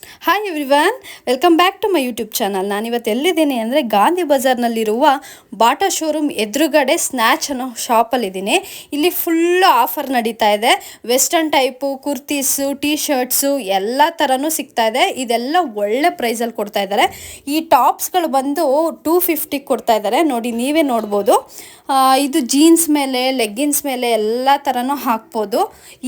Hi everyone, welcome back to my YouTube channel. ನಾನಿವತ್ತು ಎಲ್ಲಿದ್ದೀನಿ ಅಂದರೆ ಗಾಂಧಿ ಬಜಾರ್ನಲ್ಲಿರುವ ಬಾಟಾ ಶೋರೂಮ್ ಎದುರುಗಡೆ ಸ್ನ್ಯಾಚ್ ಅನ್ನೋ ಶಾಪಲ್ಲಿದ್ದೀನಿ. ಇಲ್ಲಿ ಫುಲ್ಲು ಆಫರ್ ನಡೀತಾ ಇದೆ. Western type kurtis, T shirts ಎಲ್ಲ ಥರನೂ ಸಿಗ್ತಾ ಇದೆ. ಇದೆಲ್ಲ ಒಳ್ಳೆ ಪ್ರೈಸಲ್ಲಿ ಕೊಡ್ತಾ ಇದ್ದಾರೆ. ಈ ಟಾಪ್ಸ್ಗಳು ಬಂದು 250 ಕೊಡ್ತಾ ಇದ್ದಾರೆ. ನೋಡಿ, ನೀವೇ ನೋಡ್ಬೋದು. ಇದು ಜೀನ್ಸ್ ಮೇಲೆ, ಲೆಗ್ಗಿನ್ಸ್ ಮೇಲೆ ಎಲ್ಲ ಥರನೂ ಹಾಕ್ಬೋದು.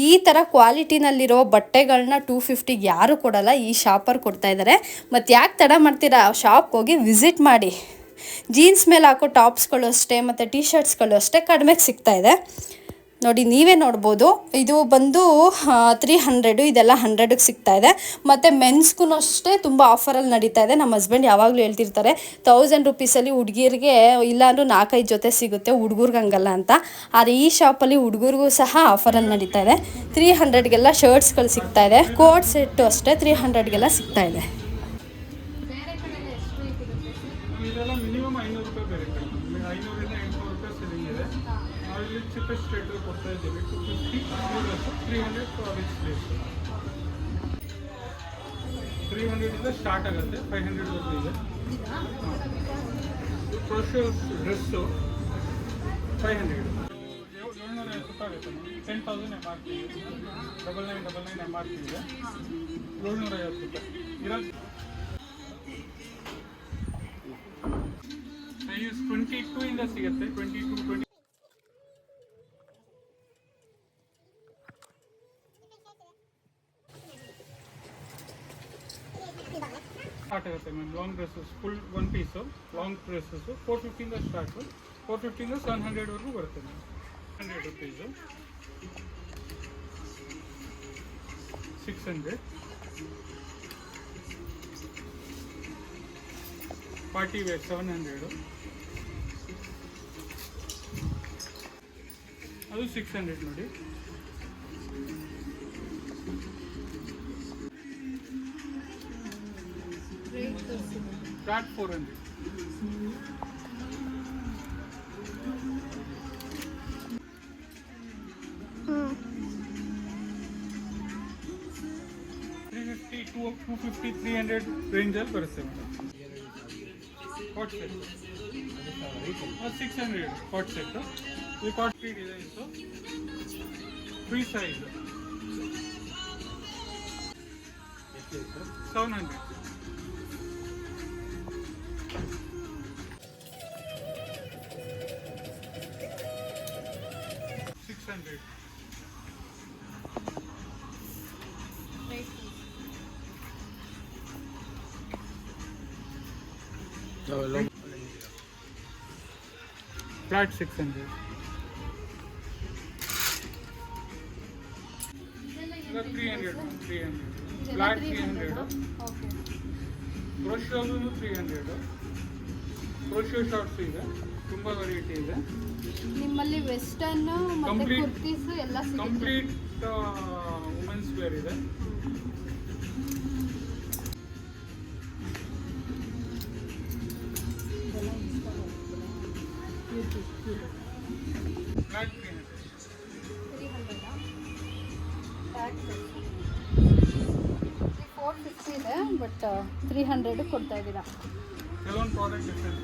ಈ ಥರ ಕ್ವಾಲಿಟಿನಲ್ಲಿರೋ ಬಟ್ಟೆಗಳನ್ನ 250ಗೆ ಯಾರೂ ಕೊಡಲ್ಲ, ಈ ಶಾಪರ್ ಕೊಡ್ತಾ ಇದ್ದಾರೆ. ಮತ್ತು ಯಾಕೆ ತಡ ಮಾಡ್ತೀರಾ, ಶಾಪ್ಗೆ ಹೋಗಿ ವಿಸಿಟ್ ಮಾಡಿ. ಜೀನ್ಸ್ ಮೇಲೆ ಹಾಕೋ ಟಾಪ್ಸ್ಗಳು ಅಷ್ಟೇ ಮತ್ತು ಟೀ ಶರ್ಟ್ಸ್ಗಳು ಅಷ್ಟೇ ಕಡಿಮೆಗೆ ಸಿಗ್ತಾ ಇದೆ. ನೋಡಿ, ನೀವೇ ನೋಡ್ಬೋದು. ಇದು ಬಂದು 300, ಇದೆಲ್ಲ 100ಗೆ ಸಿಗ್ತಾ ಇದೆ. ಮತ್ತು ಮೆನ್ಸ್ಗೂ ಅಷ್ಟೇ ತುಂಬ ಆಫರಲ್ಲಿ ನಡೀತಾ ಇದೆ. ನಮ್ಮ ಹಸ್ಬೆಂಡ್ ಯಾವಾಗಲೂ ಹೇಳ್ತಿರ್ತಾರೆ 1000 ರುಪೀಸಲ್ಲಿ ಹುಡುಗಿರಿಗೆ ಇಲ್ಲಾಂದ್ರೂ 4-5 ಜೊತೆ ಸಿಗುತ್ತೆ, ಹುಡುಗರ್ಗೆ ಹಂಗಲ್ಲ ಅಂತ. ಆದರೆ ಈ ಶಾಪಲ್ಲಿ ಹುಡುಗರಿಗೂ ಸಹ ಆಫರಲ್ಲಿ ನಡೀತಾ ಇದೆ. 300ಗೆಲ್ಲ ಶರ್ಟ್ಸ್ಗಳು ಸಿಗ್ತಾ ಇದೆ. ಕೋಟ್ ಸೆಟ್ಟು ಅಷ್ಟೇ 300ಗೆಲ್ಲ ಸಿಗ್ತಾ ಇದೆ. ಚಿಪ್ಪೆಸ್ಟ್ ರೇಟ್ ಕೊಡ್ತಾ ಇದ್ದೀವಿ. 250, 300 ಇಂದ ಸ್ಟಾರ್ಟ್ ಆಗುತ್ತೆ. 500 ಇದೆ. ಕ್ರೋಶೋ ಡ್ರೆಸ್ಸು 500, 750 ರೂಪಾಯಿ ಆಗುತ್ತೆ. 10,000 MRP, 9999 MRP ಇದೆ. 750 ರೂಪಾಯಿ ಇರೋದು. ಸೈಜ್ 22 ಇಂದ ಸಿಗುತ್ತೆ. 22, 20 ಸ್ಟಾರ್ಟ್ ಆಗುತ್ತೆ ma'am. Long dresses full 1 piece long dresses 450 ಇಂದ ಸ್ಟಾರ್ಟು. 450 ಇಂದ 700ವರೆಗೂ ಬರುತ್ತೆ ಮ್ಯಾಮ್. 100 ರುಪೀಸು, 600, ಪಾರ್ಟಿ ವೇರ್ 700, ಅದು 600 ನೋಡಿ. ಫ್ಲಾಟ್ 400. $350, 300 ರೇಂಜಲ್ಲಿ ಬರುತ್ತೆ ಮೇಡಮ್. ಕಾಟ್ ಸೆಟ್ 600 ಕಾಟ್ ಸೆಟ್ಟು. ಈ ಕಾಟ್ 3 designs, free size 700. Flat 600. The 300. Flat 300. Okay. Crochet 300. Crochet shorts ಇದೆ, ತುಂಬ ವೆರೈಟಿ ಇದೆ. ನಿಮ್ಮಲ್ಲಿ ವೆಸ್ಟರ್ನ್ ಮತ್ತು ಕುರ್ತೀಸು ಎಲ್ಲ ಸಿಗುತ್ತೆ. ಕಂಪ್ಲೀಟ್ ವುಮೆನ್ಸ್ ವೇರ್ ಇದೆ. ಫ್ಲಾಟ್ 300. 450 ಇದೆ, ಬಟ್ 300 ಕೊಡ್ತಾ ಇದ್ದೀರಾ. ಕೆಲವೊಂದು ಪ್ರಾಡಕ್ಟ್ ಡಿಫ್ರೆನ್ಸ್.